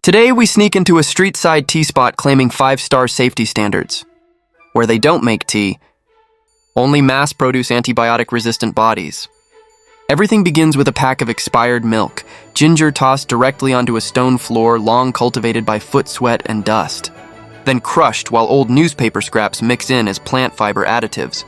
Today, we sneak into a street-side tea spot claiming 5-star safety standards. Where they don't make tea, only mass-produce antibiotic-resistant bodies. Everything begins with a pack of expired milk, ginger tossed directly onto a stone floor long cultivated by foot sweat and dust, then crushed while old newspaper scraps mix in as plant fiber additives.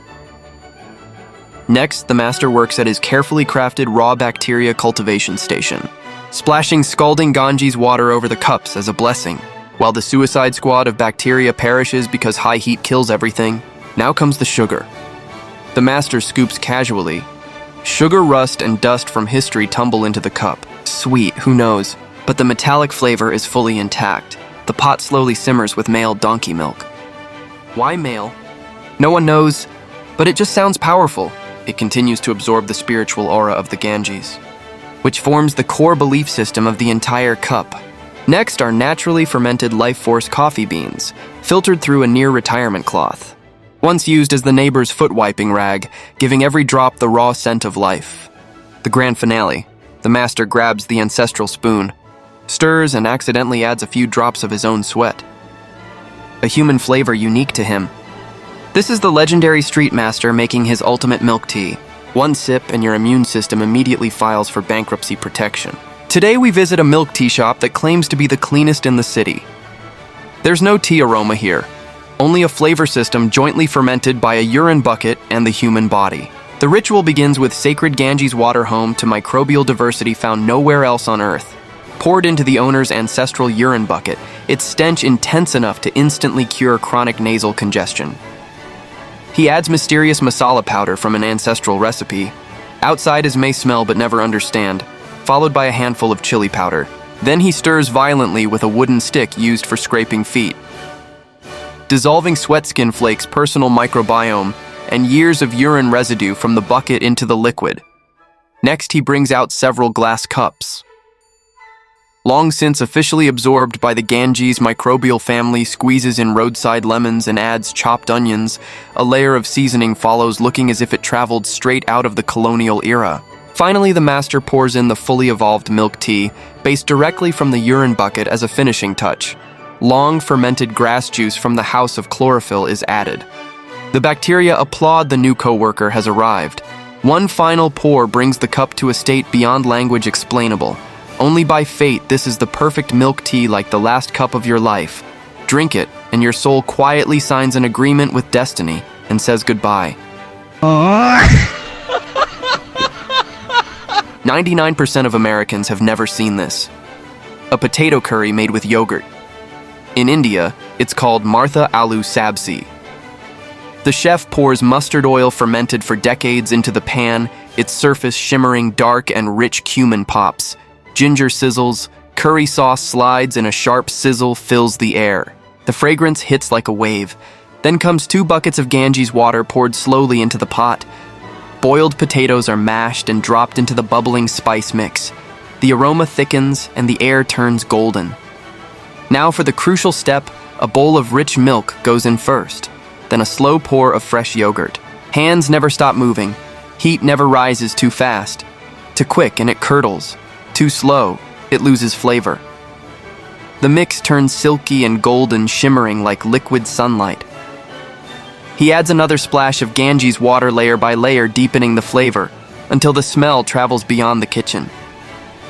Next, the master works at his carefully crafted raw bacteria cultivation station, splashing scalding Ganges water over the cups as a blessing. While the suicide squad of bacteria perishes because high heat kills everything, now comes the sugar. The master scoops casually. Sugar rust and dust from history tumble into the cup. Sweet, who knows? But the metallic flavor is fully intact. The pot slowly simmers with male donkey milk. Why male? No one knows, but it just sounds powerful. It continues to absorb the spiritual aura of the Ganges, which forms the core belief system of the entire cup. Next are naturally fermented life force coffee beans, filtered through a near-retirement cloth, once used as the neighbor's foot-wiping rag, giving every drop the raw scent of life. The grand finale. The master grabs the ancestral spoon, stirs and accidentally adds a few drops of his own sweat. A human flavor unique to him. This is the legendary street master making his ultimate milk tea. One sip and your immune system immediately files for bankruptcy protection. Today we visit a milk tea shop that claims to be the cleanest in the city. There's no tea aroma here, only a flavor system jointly fermented by a urine bucket and the human body. The ritual begins with sacred Ganges water home to microbial diversity found nowhere else on Earth. Poured into the owner's ancestral urine bucket, its stench intense enough to instantly cure chronic nasal congestion. He adds mysterious masala powder from an ancestral recipe. Outsiders may smell but never understand, followed by a handful of chili powder. Then he stirs violently with a wooden stick used for scraping feet. Dissolving sweat skin flakes, personal microbiome, and years of urine residue from the bucket into the liquid. Next, he brings out several glass cups. Long since officially absorbed by the Ganges microbial family, squeezes in roadside lemons and adds chopped onions. A layer of seasoning follows, looking as if it traveled straight out of the colonial era. Finally, the master pours in the fully evolved milk tea, based directly from the urine bucket as a finishing touch. Long fermented grass juice from the house of chlorophyll is added. The bacteria applaud the new co-worker has arrived. One final pour brings the cup to a state beyond language explainable. Only by fate, this is the perfect milk tea, like the last cup of your life. Drink it, and your soul quietly signs an agreement with destiny and says goodbye. 99% of Americans have never seen this. A potato curry made with yogurt. In India, it's called Martha Aloo Sabzi. The chef pours mustard oil fermented for decades into the pan, its surface shimmering dark and rich cumin pops. Ginger sizzles, curry sauce slides, and a sharp sizzle fills the air. The fragrance hits like a wave. Then comes 2 buckets of Ganges water poured slowly into the pot. Boiled potatoes are mashed and dropped into the bubbling spice mix. The aroma thickens and the air turns golden. Now for the crucial step, a bowl of rich milk goes in first, then a slow pour of fresh yogurt. Hands never stop moving. Heat never rises too fast. Too quick and it curdles. Too slow, it loses flavor. The mix turns silky and golden, shimmering like liquid sunlight. He adds another splash of Ganges water layer by layer, deepening the flavor, until the smell travels beyond the kitchen.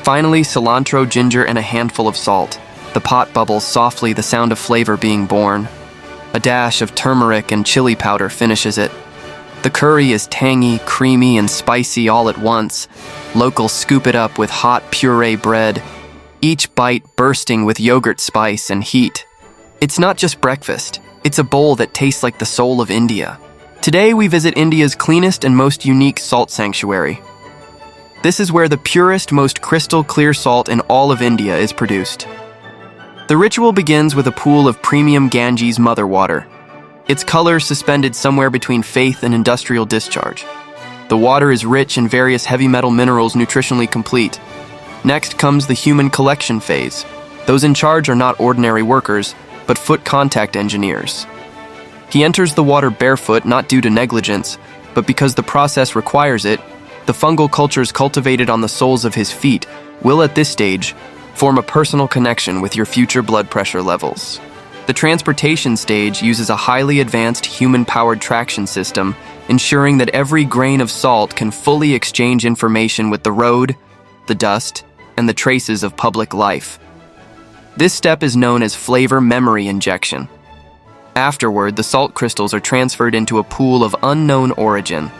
Finally, cilantro, ginger, and a handful of salt. The pot bubbles softly, the sound of flavor being born. A dash of turmeric and chili powder finishes it. The curry is tangy, creamy, and spicy all at once. Locals scoop it up with hot puree bread, each bite bursting with yogurt spice and heat. It's not just breakfast, it's a bowl that tastes like the soul of India. Today we visit India's cleanest and most unique salt sanctuary. This is where the purest, most crystal clear salt in all of India is produced. The ritual begins with a pool of premium Ganges mother water, its color suspended somewhere between faith and industrial discharge. The water is rich in various heavy metal minerals, nutritionally complete. Next comes the human collection phase. Those in charge are not ordinary workers, but foot contact engineers. He enters the water barefoot, not due to negligence, but because the process requires it. The fungal cultures cultivated on the soles of his feet will at this stage Form a personal connection with your future blood pressure levels. The transportation stage uses a highly advanced human-powered traction system, ensuring that every grain of salt can fully exchange information with the road, the dust, and the traces of public life. This step is known as flavor memory injection. Afterward, the salt crystals are transferred into a pool of unknown origin.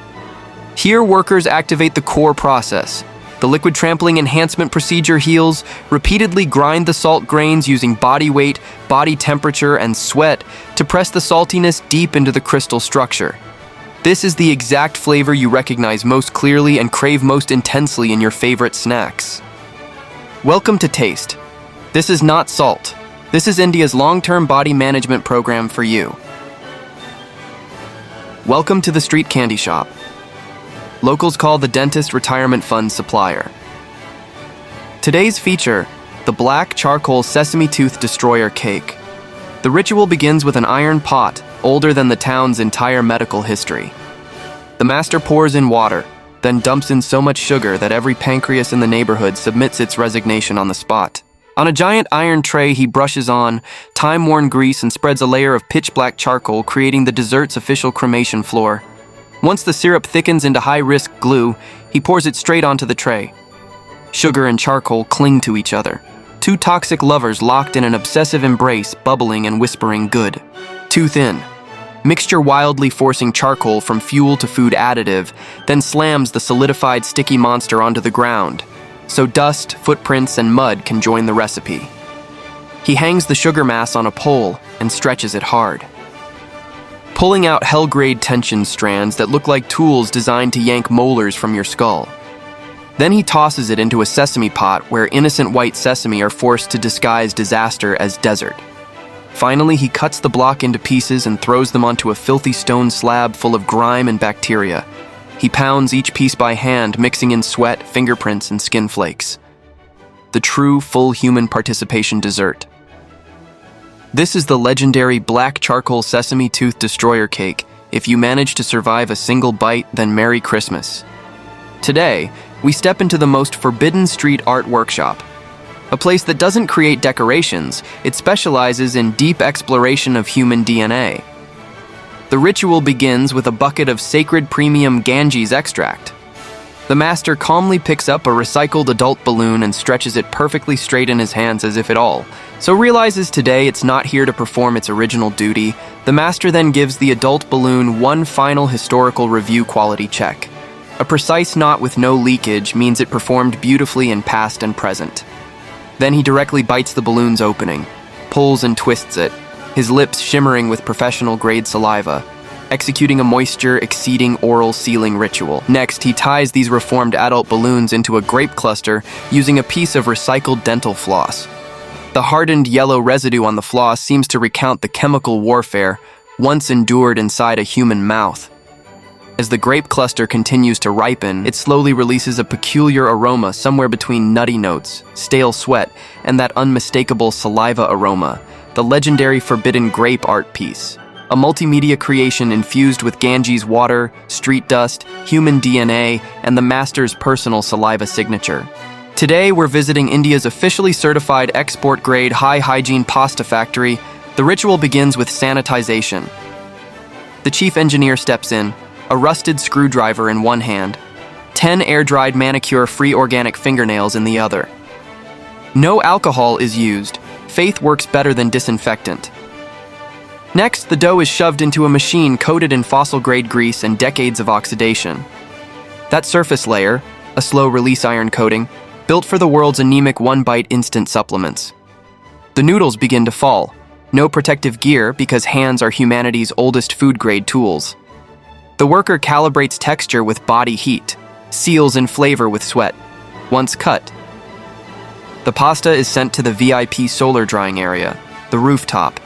Here, workers activate the core process. The liquid trampling enhancement procedure heals, repeatedly grind the salt grains using body weight, body temperature, and sweat to press the saltiness deep into the crystal structure. This is the exact flavor you recognize most clearly and crave most intensely in your favorite snacks. Welcome to Taste. This is not salt. This is India's long-term body management program for you. Welcome to the street candy shop. Locals call the dentist retirement fund supplier. Today's feature, the black charcoal sesame tooth destroyer cake. The ritual begins with an iron pot, older than the town's entire medical history. The master pours in water, then dumps in so much sugar that every pancreas in the neighborhood submits its resignation on the spot. On a giant iron tray, he brushes on time-worn grease and spreads a layer of pitch-black charcoal, creating the dessert's official cremation floor. Once the syrup thickens into high-risk glue, he pours it straight onto the tray. Sugar and charcoal cling to each other. Two toxic lovers locked in an obsessive embrace, bubbling and whispering good. Tooth in. Mixture wildly forcing charcoal from fuel to food additive, then slams the solidified sticky monster onto the ground, so dust, footprints, and mud can join the recipe. He hangs the sugar mass on a pole and stretches it hard, pulling out hell-grade tension strands that look like tools designed to yank molars from your skull. Then he tosses it into a sesame pot where innocent white sesame are forced to disguise disaster as desert. Finally, he cuts the block into pieces and throws them onto a filthy stone slab full of grime and bacteria. He pounds each piece by hand, mixing in sweat, fingerprints, and skin flakes. The true, full human participation dessert. This is the legendary black charcoal sesame tooth destroyer cake. If you manage to survive a single bite, then Merry Christmas. Today, we step into the most forbidden street art workshop. A place that doesn't create decorations, it specializes in deep exploration of human DNA. The ritual begins with a bucket of sacred premium Ganges extract. The master calmly picks up a recycled adult balloon and stretches it perfectly straight in his hands as if it all. So realizes today it's not here to perform its original duty. The master then gives the adult balloon one final historical review quality check. A precise knot with no leakage means it performed beautifully in past and present. Then he directly bites the balloon's opening, pulls and twists it, his lips shimmering with professional-grade saliva, executing a moisture-exceeding oral sealing ritual. Next, he ties these reformed adult balloons into a grape cluster using a piece of recycled dental floss. The hardened yellow residue on the floss seems to recount the chemical warfare once endured inside a human mouth. As the grape cluster continues to ripen, it slowly releases a peculiar aroma somewhere between nutty notes, stale sweat, and that unmistakable saliva aroma, the legendary forbidden grape art piece. A multimedia creation infused with Ganges water, street dust, human DNA, and the master's personal saliva signature. Today, we're visiting India's officially certified export-grade high-hygiene pasta factory. The ritual begins with sanitization. The chief engineer steps in, a rusted screwdriver in one hand, 10 air-dried manicure-free organic fingernails in the other. No alcohol is used. Faith works better than disinfectant. Next, the dough is shoved into a machine coated in fossil-grade grease and decades of oxidation. That surface layer, a slow-release iron coating, built for the world's anemic one-bite instant supplements. The noodles begin to fall. No protective gear because hands are humanity's oldest food-grade tools. The worker calibrates texture with body heat, seals in flavor with sweat. Once cut, the pasta is sent to the VIP solar drying area, the rooftop.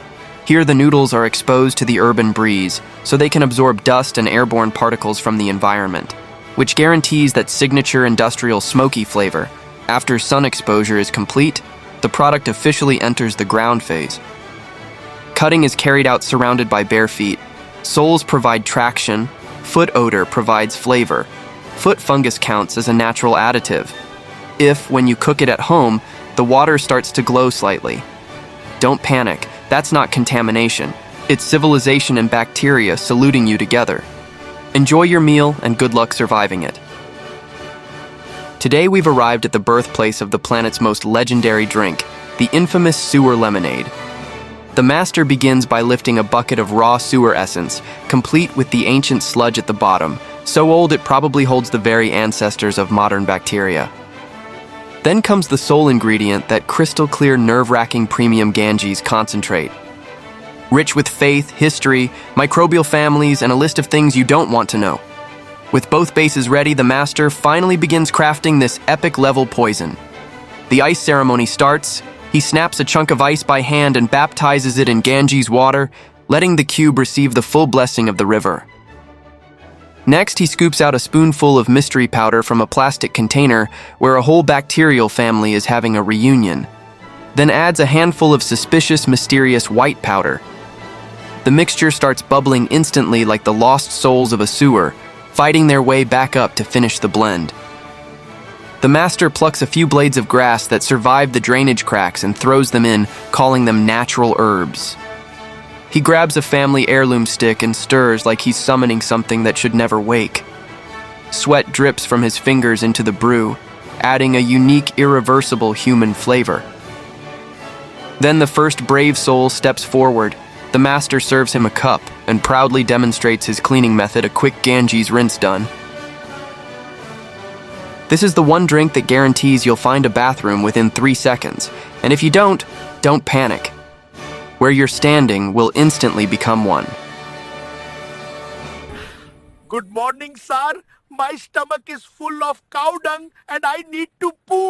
Here the noodles are exposed to the urban breeze, so they can absorb dust and airborne particles from the environment, which guarantees that signature industrial smoky flavor. After sun exposure is complete, the product officially enters the ground phase. Cutting is carried out surrounded by bare feet. Soles provide traction, foot odor provides flavor. Foot fungus counts as a natural additive. If, when you cook it at home, The water starts to glow slightly. Don't panic, that's not contamination. It's civilization and bacteria saluting you together. Enjoy your meal and good luck surviving it. Today we've arrived at the birthplace of the planet's most legendary drink, the infamous sewer lemonade. The master begins by lifting a bucket of raw sewer essence, complete with the ancient sludge at the bottom, so old it probably holds the very ancestors of modern bacteria. Then comes the sole ingredient, that crystal-clear, nerve-wracking premium Ganges concentrate. Rich with faith, history, microbial families, and a list of things you don't want to know. With both bases ready, the master finally begins crafting this epic-level poison. The ice ceremony starts. He snaps a chunk of ice by hand and baptizes it in Ganges water, letting the cube receive the full blessing of the river. Next, he scoops out a spoonful of mystery powder from a plastic container where a whole bacterial family is having a reunion. Then adds a handful of suspicious, mysterious white powder. The mixture starts bubbling instantly like the lost souls of a sewer, fighting their way back up to finish the blend. The master plucks a few blades of grass that survived the drainage cracks and throws them in, calling them natural herbs. He grabs a family heirloom stick and stirs like he's summoning something that should never wake. Sweat drips from his fingers into the brew, adding a unique, irreversible human flavor. Then the first brave soul steps forward. The master serves him a cup and proudly demonstrates his cleaning method, a quick Ganges rinse done. This is the one drink that guarantees you'll find a bathroom within 3 seconds, and if you don't panic. Where you're standing will instantly become one. Good morning, sir. My stomach is full of cow dung and I need to poo.